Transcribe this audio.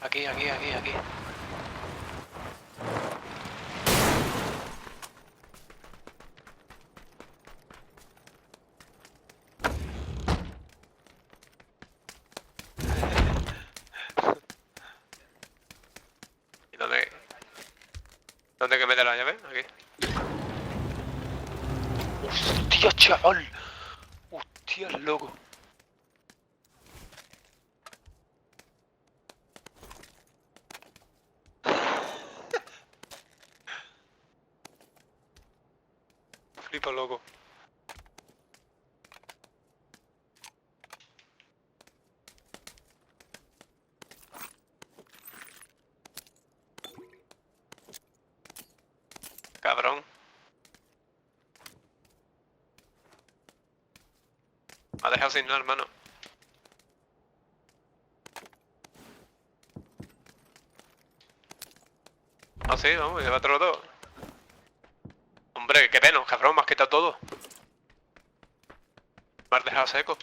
Aquí. ¿Y dónde? ¿Dónde que mete la llave? Aquí. ¡Hostia, chaval! ¡Hostia, loco! Flipa, loco. Cabrón. Me ha dejado sin nada, hermano. Ah, sí, vamos, llévatelo todo. Hombre, qué pena, cabrón, me has quitado todo. Me has dejado seco.